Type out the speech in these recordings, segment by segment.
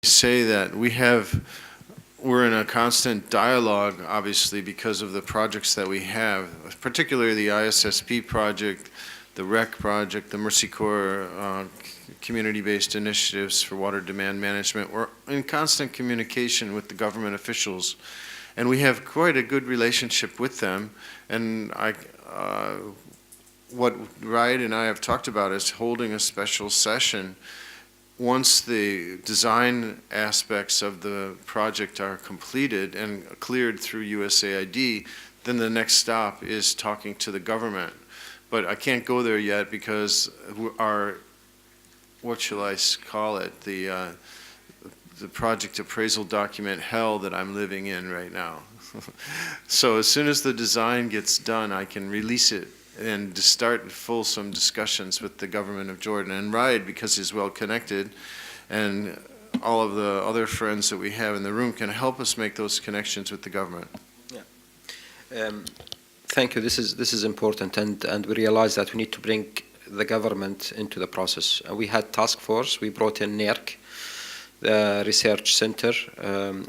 say that we're in a constant dialogue, obviously, because of the projects that we have, particularly the ISSP project, the REC project, the Mercy Corps community-based initiatives for water demand management. We're in constant communication with the government officials, and we have quite a good relationship with them. And what Raed and I have talked about is holding a special session once the design aspects of the project are completed and cleared through USAID. Then the next stop is talking to the government. But I can't go there yet because our, what shall I call it, the project appraisal document hell that I'm living in right now. So as soon as the design gets done, I can release it and to start fulsome discussions with the government of Jordan. And Raed, because he's well connected, and all of the other friends that we have in the room can help us make those connections with the government. Yeah. Thank you. This is important, and we realize that we need to bring the government into the process. We had task force. We brought in NERC, the research center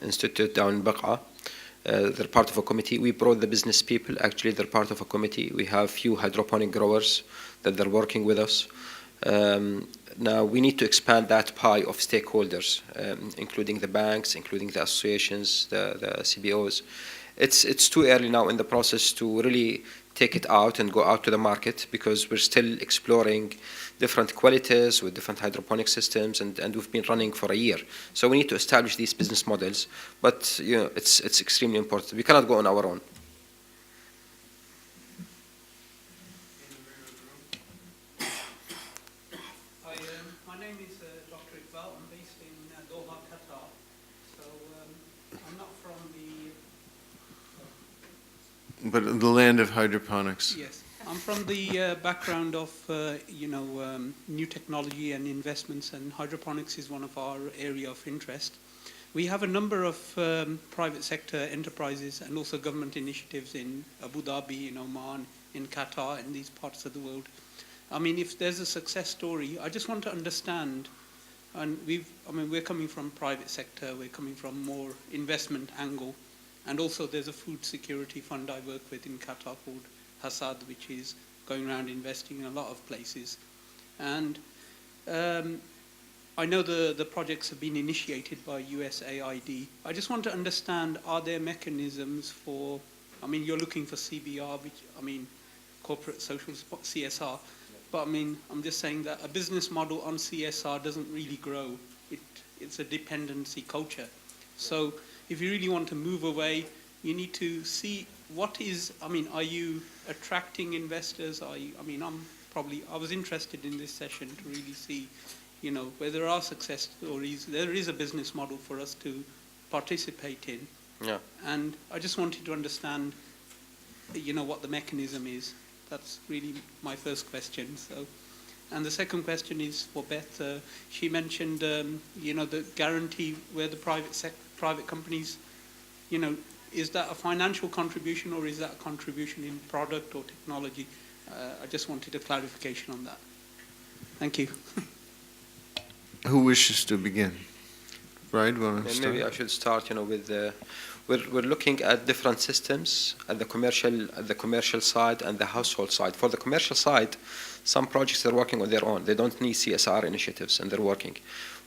institute down in Baqa. They're part of a committee. We brought the business people. Actually, they're part of a committee. We have few hydroponic growers that they're working with us. Now we need to expand that pie of stakeholders, including the banks, including the associations, the CBOs. It's too early now in the process to really take it out and go out to the market, because we're still exploring different qualities with different hydroponic systems, and we've been running for a year. So we need to establish these business models, but you know, it's extremely important. We cannot go on our own. Hi, my name is Dr. Iqbal. I'm based in Doha, Qatar. So I'm not from the... But the land of hydroponics. Yes. I'm from the background of, new technology and investments, and hydroponics is one of our area of interest. We have a number of private sector enterprises and also government initiatives in Abu Dhabi, in Oman, in Qatar, and these parts of the world. I mean, if there's a success story, I just want to understand, and we're coming from private sector, we're coming from more investment angle, and also there's a food security fund I work with in Qatar called Hassad, which is going around investing in a lot of places. And I know the projects have been initiated by USAID. I just want to understand, are there mechanisms for, you're looking for CBR, which, corporate social CSR, but I'm just saying that a business model on CSR doesn't really grow. It's a dependency culture. So if you really want to move away, you need to see what is, are you attracting investors? I was interested in this session to really see, where there are success stories, there is a business model for us to participate in. Yeah. And I just wanted to understand, what the mechanism is. That's really my first question. So, and the second question is for Beth. She mentioned, the guarantee where the private companies, is that a financial contribution or is that a contribution in product or technology? I just wanted a clarification on that. Thank you. Who wishes to begin? Raed, want to start? Maybe I should start. With we're looking at different systems at the commercial side and the household side. For the commercial side, some projects are working on their own. They don't need CSR initiatives, and they're working.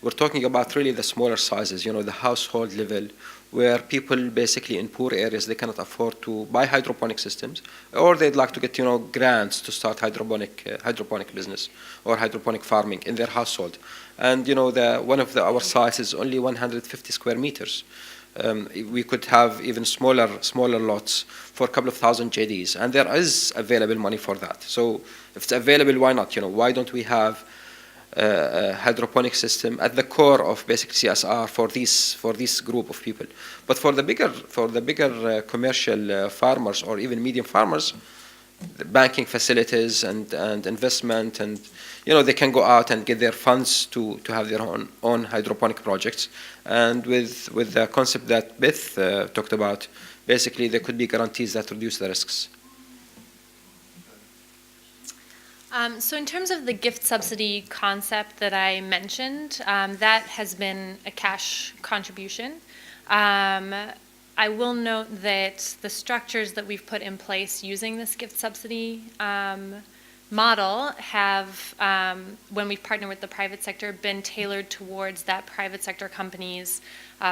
We're talking about really the smaller sizes, the household level, where people basically in poor areas, they cannot afford to buy hydroponic systems, or they'd like to get, grants to start hydroponic business or hydroponic farming in their household. And, one of our sites is only 150 square meters. We could have even smaller lots for a couple of thousand JDs, and there is available money for that. So if it's available, why not? Why don't we have a hydroponic system at the core of basic CSR for this group of people? But for the bigger commercial farmers or even medium farmers, the banking facilities and investment, and they can go out and get their funds to have their own hydroponic projects. And with the concept that Beth talked about, basically there could be guarantees that reduce the risks. So in terms of the gift subsidy concept that I mentioned, that has been a cash contribution. I will note that the structures that we've put in place using this gift subsidy model have, when we've partnered with the private sector, been tailored towards that private sector company's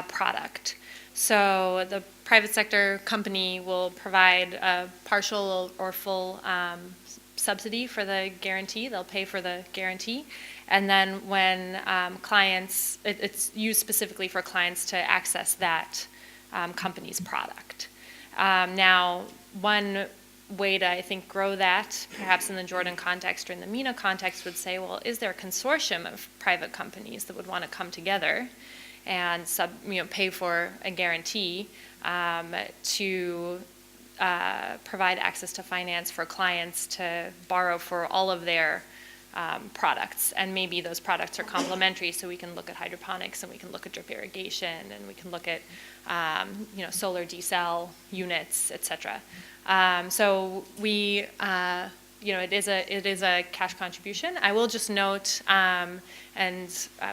product. So the private sector company will provide a partial or full subsidy for the guarantee. They'll pay for the guarantee. And then when clients, it's used specifically for clients to access that company's product. Now, one way to, I think, grow that, perhaps in the Jordan context or in the MENA context, would say, well, is there a consortium of private companies that would want to come together and pay for a guarantee to provide access to finance for clients to borrow for all of their products, and maybe those products are complementary, so we can look at hydroponics and we can look at drip irrigation and we can look at solar decel units, etc. So we, it is a cash contribution. I will just note, and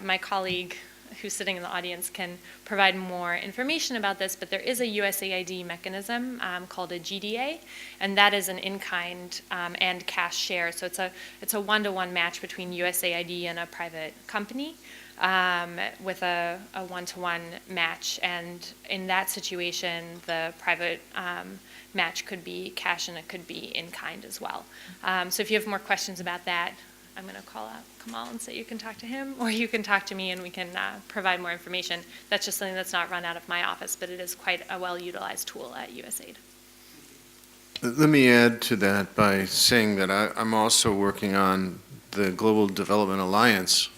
my colleague who's sitting in the audience can provide more information about this, but there is a USAID mechanism called a GDA, and that is an in-kind and cash share. So it's a one-to-one match between USAID and a private company with a one-to-one match. And in that situation, the private match could be cash and it could be in-kind as well. So if you have more questions about that, I'm going to call out Kamal and say you can talk to him, or you can talk to me and we can provide more information. That's just something that's not run out of my office, but it is quite a well-utilized tool at USAID. Let me add to that by saying that I'm also working on the Global Development Alliance,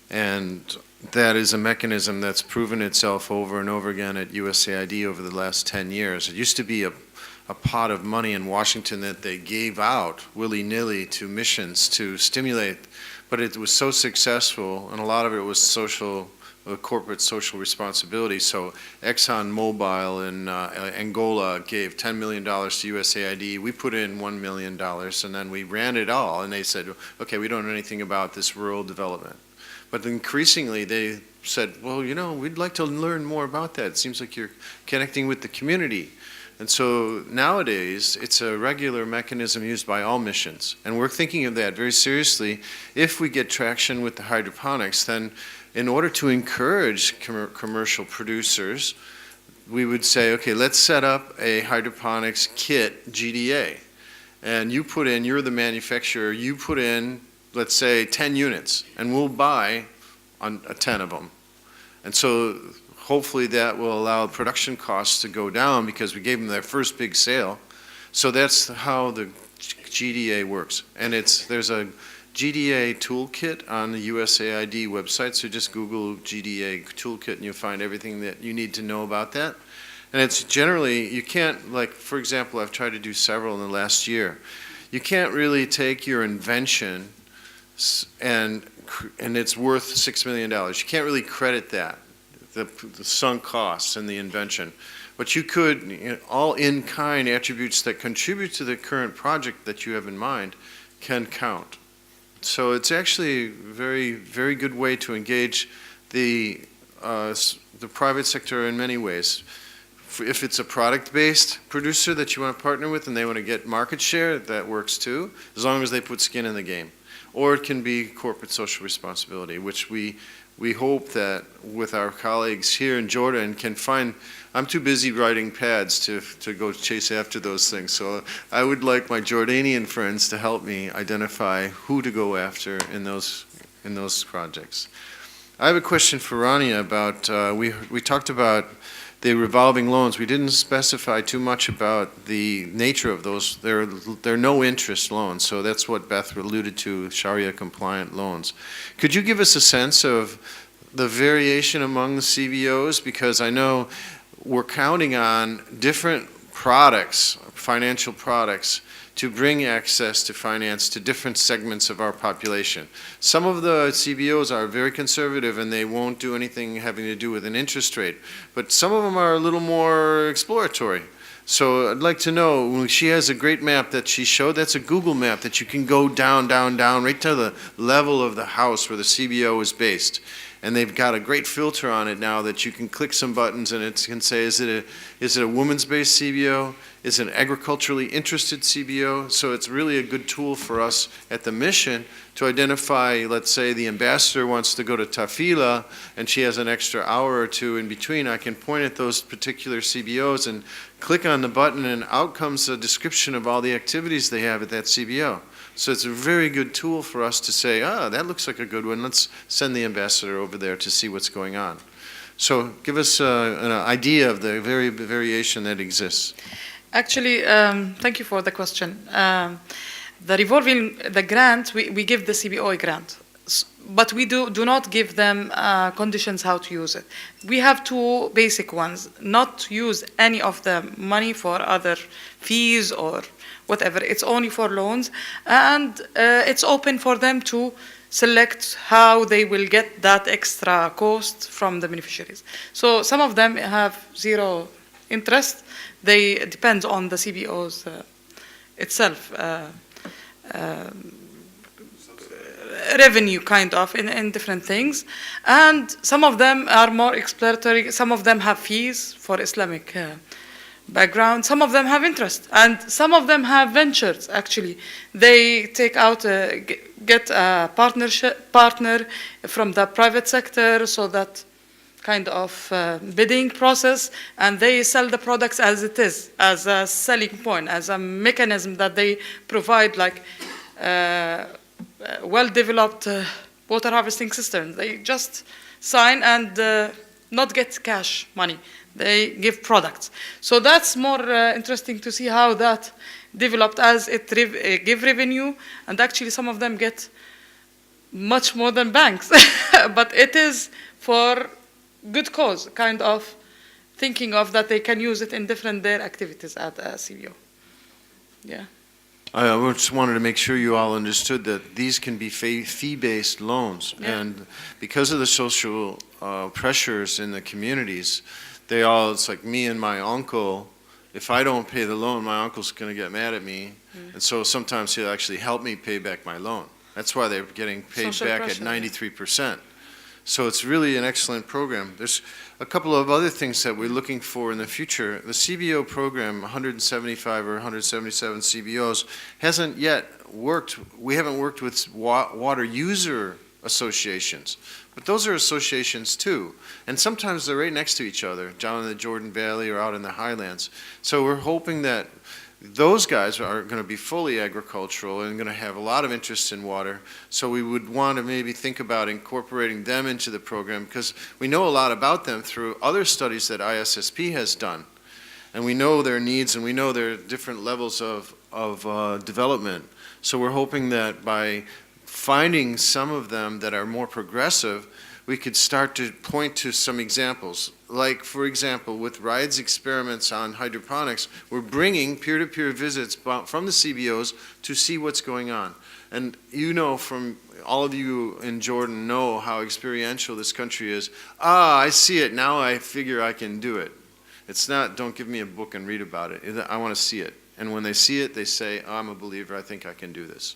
and that is a mechanism that's proven itself over and over again at USAID over the last 10 years. It used to be a pot of money in Washington that they gave out willy-nilly to missions to stimulate, but it was so successful, and a lot of it was corporate social responsibility. So ExxonMobil in Angola gave $10 million to USAID. We put in $1 million, and then we ran it all, and they said, okay, we don't know anything about this rural development. But increasingly they said, well, we'd like to learn more about that. It seems like you're connecting with the community. And so nowadays, it's a regular mechanism used by all missions. And we're thinking of that very seriously. If we get traction with the hydroponics, then in order to encourage commercial producers, we would say, okay, let's set up a hydroponics kit GDA. And you're the manufacturer, you put in, let's say, 10 units, and we'll buy 10 of them. And so hopefully that will allow production costs to go down because we gave them their first big sale. So that's how the GDA works. And there's a GDA toolkit on the USAID website, so just Google GDA toolkit and you'll find everything that you need to know about that. And it's generally, you can't, like, for example, I've tried to do several in the last year. You can't really take your invention and it's worth $6 million. You can't really credit that. The sunk costs and the invention. But you could, all in-kind attributes that contribute to the current project that you have in mind can count. So it's actually a very, very good way to engage the private sector in many ways. If it's a product-based producer that you want to partner with and they want to get market share, that works too, as long as they put skin in the game. Or it can be corporate social responsibility, which we hope that with our colleagues here in Jordan can find. I'm too busy writing pads to go chase after those things. So I would like my Jordanian friends to help me identify who to go after in those projects. I have a question for Rania about, we talked about the revolving loans. We didn't specify too much about the nature of those. They're no interest loans, so that's what Beth alluded to, Sharia compliant loans. Could you give us a sense of the variation among the CBOs? Because I know we're counting on different products, financial products, to bring access to finance to different segments of our population. Some of the CBOs are very conservative and they won't do anything having to do with an interest rate, but some of them are a little more exploratory. So I'd like to know, she has a great map that she showed. That's a Google map that you can go down, down, down, right to the level of the house where the CBO is based. And they've got a great filter on it now that you can click some buttons and it can say, is it a women's-based CBO? Is it an agriculturally interested CBO? So it's really a good tool for us at the mission to identify, let's say the ambassador wants to go to Tafila and she has an extra hour or two in between. I can point at those particular CBOs and click on the button and out comes a description of all the activities they have at that CBO. So it's a very good tool for us to say, that looks like a good one. Let's send the ambassador over there to see what's going on. So give us an idea of the variation that exists. Actually, thank you for the question. The grant, we give the CBO a grant, but we do not give them conditions how to use it. We have two basic ones: not to use any of the money for other fees or whatever. It's only for loans, and it's open for them to select how they will get that extra cost from the beneficiaries. So some of them have zero interest. They depend on the CBOs itself, revenue kind of in different things. And some of them are more exploratory. Some of them have fees for Islamic background. Some of them have interest, and some of them have ventures. Actually, they take out get a partner from the private sector, so that kind of bidding process, and they sell the products as it is, as a selling point, as a mechanism that they provide, like well-developed water harvesting systems. They just sign and not get cash money. They give products. So that's more interesting to see how that developed as it give revenue, and actually some of them get much more than banks. But it is for good cause, kind of thinking of that they can use it in different their activities at CBO. Yeah. I just wanted to make sure you all understood that these can be fee-based loans, Yeah. and because of the social pressures in the communities, it's like me and my uncle. If I don't pay the loan, my uncle's going to get mad at me, and so sometimes he'll actually help me pay back my loan. That's why they're getting paid Social back pressure, at 93%. So it's really an excellent program. There's a couple of other things that we're looking for in the future. The CBO program, 175 or 177 CBOs, hasn't yet worked. We haven't worked with water user associations, but those are associations too. And sometimes they're right next to each other, down in the Jordan Valley or out in the highlands. So we're hoping that those guys are going to be fully agricultural and going to have a lot of interest in water. So we would want to maybe think about incorporating them into the program, because we know a lot about them through other studies that ISSP has done. And we know their needs and we know their different levels of development. So we're hoping that by finding some of them that are more progressive, we could start to point to some examples. Like, for example, with RIDE's experiments on hydroponics, we're bringing peer-to-peer visits from the CBOs to see what's going on. And you know, from all of you in Jordan know how experiential this country is. I see it, now I figure I can do it. It's not, don't give me a book and read about it. I want to see it. And when they see it, they say, I'm a believer, I think I can do this.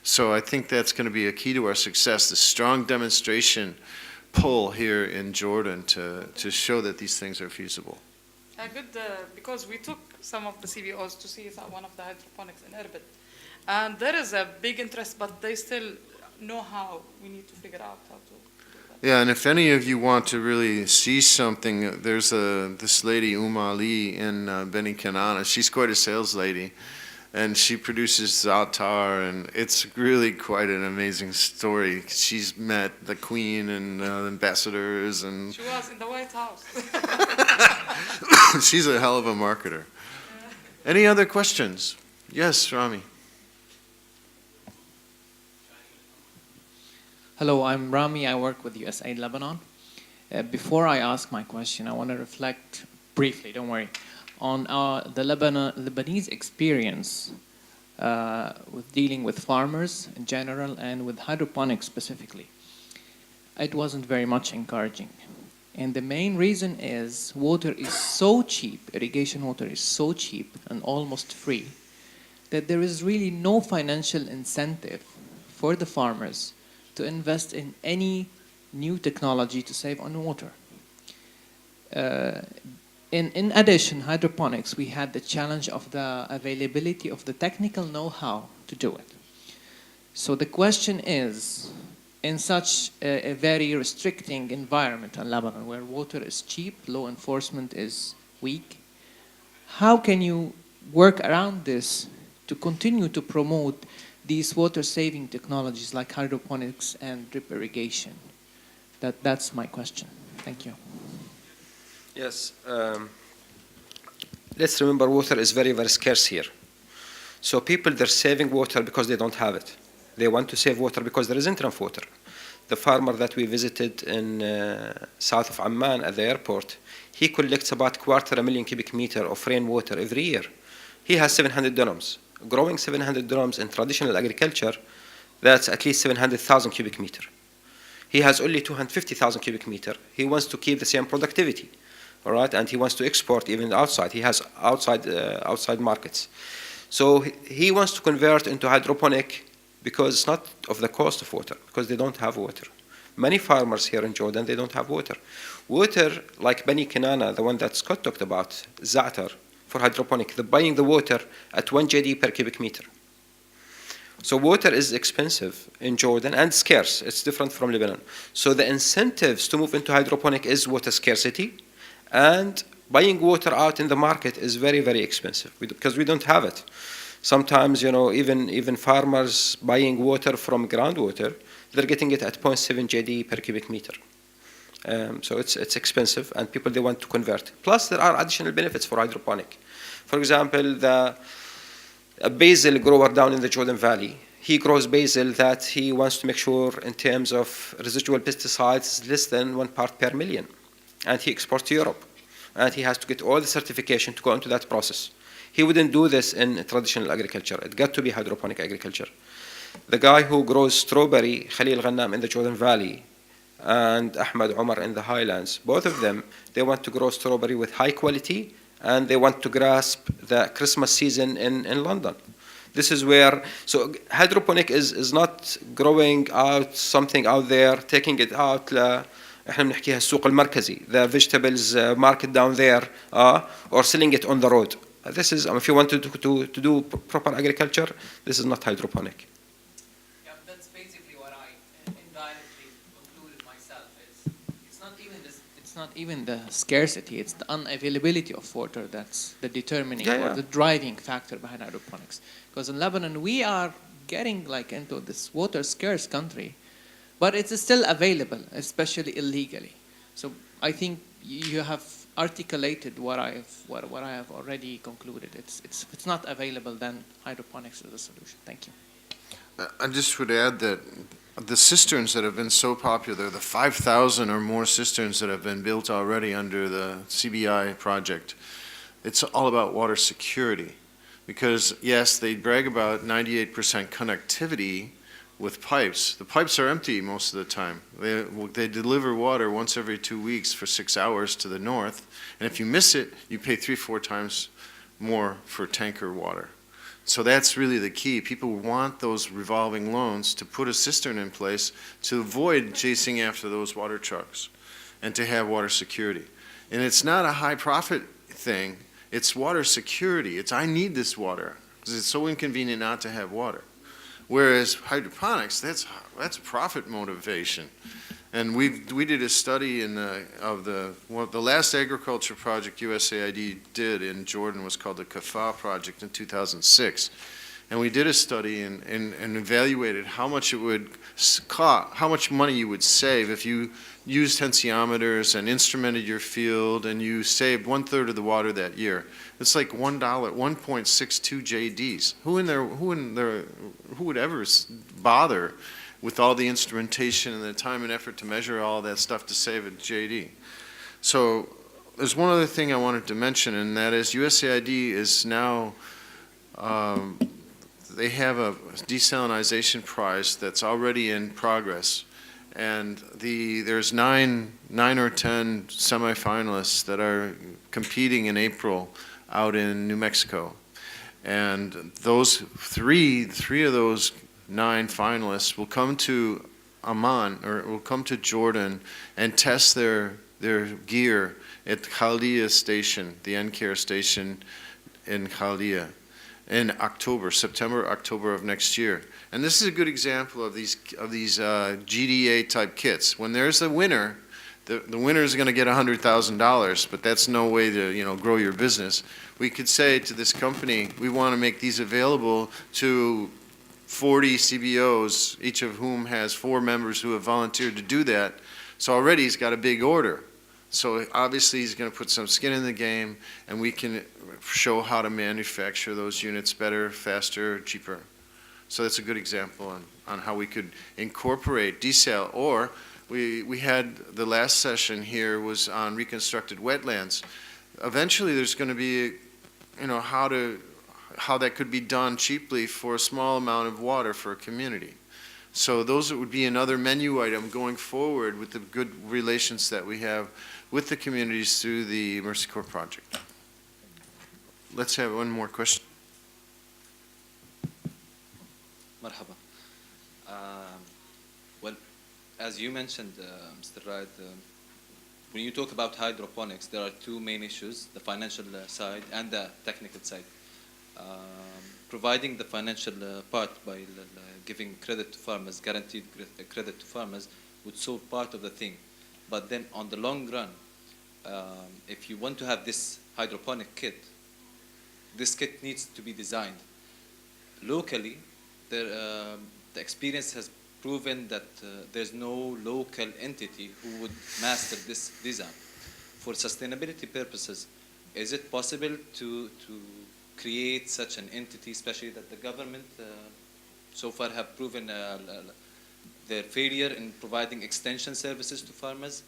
So I think that's going to be a key to our success, the strong demonstration pull here in Jordan to show that these things are feasible. Good, because we took some of the CBOs to see one of the hydroponics in Erbil. And there is a big interest, but they still know how. We need to figure out how to do that. Yeah, and if any of you want to really see something, there's this lady, Ali, in Beni Kanana. She's quite a sales lady. And she produces za'atar, and it's really quite an amazing story. She's met the Queen and ambassadors, and She was in the White House. she's a hell of a marketer. Any other questions? Yes, Rami. Hello, I'm Rami. I work with USAID Lebanon. Before I ask my question, I want to reflect briefly, don't worry, on the Lebanese experience with dealing with farmers in general and with hydroponics specifically. It wasn't very much encouraging. And the main reason is water is so cheap, irrigation water is so cheap and almost free, that there is really no financial incentive for the farmers to invest in any new technology to save on water. In addition, hydroponics, we had the challenge of the availability of the technical know-how to do it. So the question is, in such a very restricting environment in Lebanon, where water is cheap, law enforcement is weak, how can you work around this to continue to promote these water-saving technologies like hydroponics and drip irrigation? That's my question. Thank you. Yes. Let's remember water is very, very scarce here. So people, they're saving water because they don't have it. They want to save water because there isn't enough water. The farmer that we visited in south of Amman at the airport, he collects about 250,000 cubic meter of rainwater every year. He has 700 dirhams. Growing 700 dirhams in traditional agriculture, that's at least 700,000 cubic meter. He has only 250,000 cubic meter. He wants to keep the same productivity, all right? And he wants to export even outside. He has outside markets. So he wants to convert into hydroponic because it's not of the cost of water, because they don't have water. Many farmers here in Jordan, they don't have water. Water, like Bani Kanana, the one that Scott talked about, Za'atar, for hydroponic, they're buying the water at 1 JD per cubic meter. So water is expensive in Jordan and scarce. It's different from Lebanon. So the incentives to move into hydroponic is water scarcity, and buying water out in the market is very, very expensive because we don't have it. Sometimes, even farmers buying water from groundwater, they're getting it at 0.7 JD per cubic meter. So it's expensive, and people, they want to convert. Plus, there are additional benefits for hydroponic. For example, a basil grower down in the Jordan Valley, he grows basil that he wants to make sure in terms of residual pesticides less than 1 part per million. And he exports to Europe. And he has to get all the certification to go into that process. He wouldn't do this in traditional agriculture. It got to be hydroponic agriculture. The guy who grows strawberry, Khalil Ghannam in the Jordan Valley, and Ahmed Omar in the highlands, both of them, they want to grow strawberry with high quality, and they want to grasp the Christmas season in London. This is where, so hydroponic is not growing out something out there, taking it out, احنا بنحكيها السوق المركزي, the vegetables market down there, or selling it on the road. This is, if you want to do proper agriculture, this is not hydroponic. Yeah, that's basically what I indirectly concluded myself. It's not even the scarcity; it's the unavailability of water that's the determining or the driving factor behind hydroponics. Because in Lebanon, we are getting into this water scarce country, but it's still available, especially illegally. So I think you have articulated what I have already concluded. It's not available, then hydroponics is the solution. Thank you. I just would add that the cisterns that have been so popular, the 5,000 or more cisterns that have been built already under the CBI project, it's all about water security. Because yes, they brag about 98% connectivity with pipes. The pipes are empty most of the time. They deliver water once every 2 weeks for 6 hours to the north, and if you miss it, you pay 3-4 times more for tanker water. So that's really the key. People want those revolving loans to put a cistern in place to avoid chasing after those water trucks and to have water security. And it's not a high profit thing, it's water security. It's I need this water because it's so inconvenient not to have water. Whereas hydroponics, that's profit motivation. And we did a study of the last agriculture project USAID did in Jordan was called the Kafah project in 2006. And we did a study and evaluated how much it would cost, how much money you would save if you used tensiometers and instrumented your field and you saved 1/3 of the water that year. It's like $1, 1.62 JDs. Who would ever bother with all the instrumentation and the time and effort to measure all that stuff to save a JD? So there's one other thing I wanted to mention, and that is USAID is now, they have a desalinization prize that's already in progress. And there's nine or 10 semifinalists that are competing in April out in New Mexico. And those three of those 9 finalists will come to Amman, or will come to Jordan and test their gear at Chaldea Station, the NCARE station in Chaldea, in September, October of next year. And this is a good example of these GDA type kits. When there's a winner, the winner is going to get $100,000, but that's no way to grow your business. We could say to this company, we want to make these available to 40 CBOs, each of whom has 4 members who have volunteered to do that. So already he's got a big order. So obviously he's going to put some skin in the game, and we can show how to manufacture those units better, faster, cheaper. So that's a good example on how we could incorporate desal. Or we had the last session here was on reconstructed wetlands. Eventually there's going to be, how that could be done cheaply for a small amount of water for a community. So those would be another menu item going forward with the good relations that we have with the communities through the Mercy Corps project. Let's have one more question. Marhaba. Well, as you mentioned, Mr. Wright, when you talk about hydroponics, there are 2 main issues, the financial side and the technical side. Providing the financial part by giving credit to farmers, guaranteed credit to farmers, would solve part of the thing. But then on the long run, if you want to have this hydroponic kit, this kit needs to be designed. Locally, the experience has proven that there's no local entity who would master this design. For sustainability purposes, is it possible to create such an entity, especially that the government so far have proven their failure in providing extension services to farmers?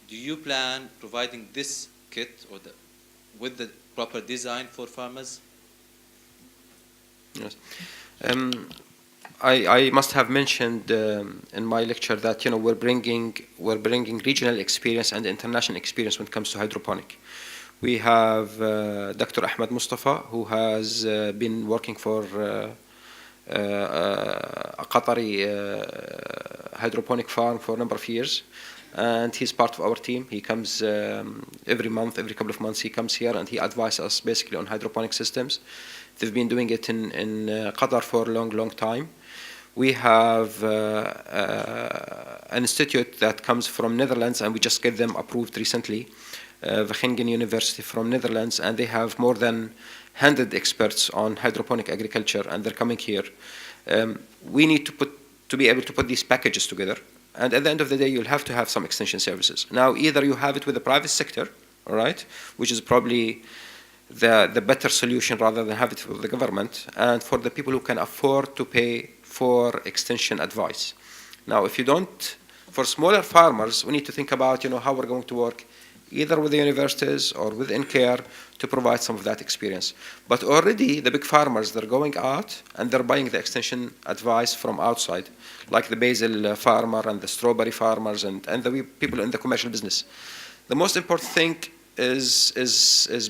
Do you plan providing this kit or with the proper design for farmers? Yes. I must have mentioned in my lecture that we're bringing regional experience and international experience when it comes to hydroponic. We have Dr. Ahmed Mustafa, who has been working for a Qatari hydroponic farm for a number of years, and he's part of our team. He comes every couple of months he comes here and he advises us basically on hydroponic systems. They've been doing it in Qatar for a long time. We have an institute that comes from Netherlands, and we just get them approved recently, Wageningen University from Netherlands, and they have more than 100 experts on hydroponic agriculture, and they're coming here. We need to be able to put these packages together, and at the end of the day, you'll have to have some extension services. Now, either you have it with the private sector, all right, which is probably the better solution rather than have it with the government, and for the people who can afford to pay for extension advice. Now, if you don't, for smaller farmers, we need to think about how we're going to work either with the universities or with NCARE to provide some of that experience. But already the big farmers, they're going out and they're buying the extension advice from outside, like the basil farmer and the strawberry farmers and the people in the commercial business. The most important thing is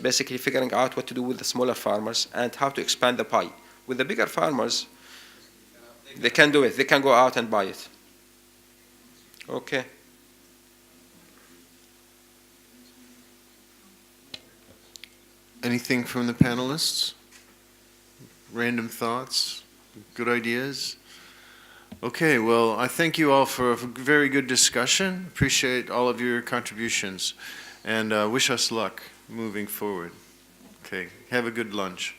basically figuring out what to do with the smaller farmers and how to expand the pie. With the bigger farmers, they can do it. They can go out and buy it. Okay. Anything from the panelists? Random thoughts? Good ideas? Okay, well, I thank you all for a very good discussion. Appreciate all of your contributions, and wish us luck moving forward. Okay, have a good lunch.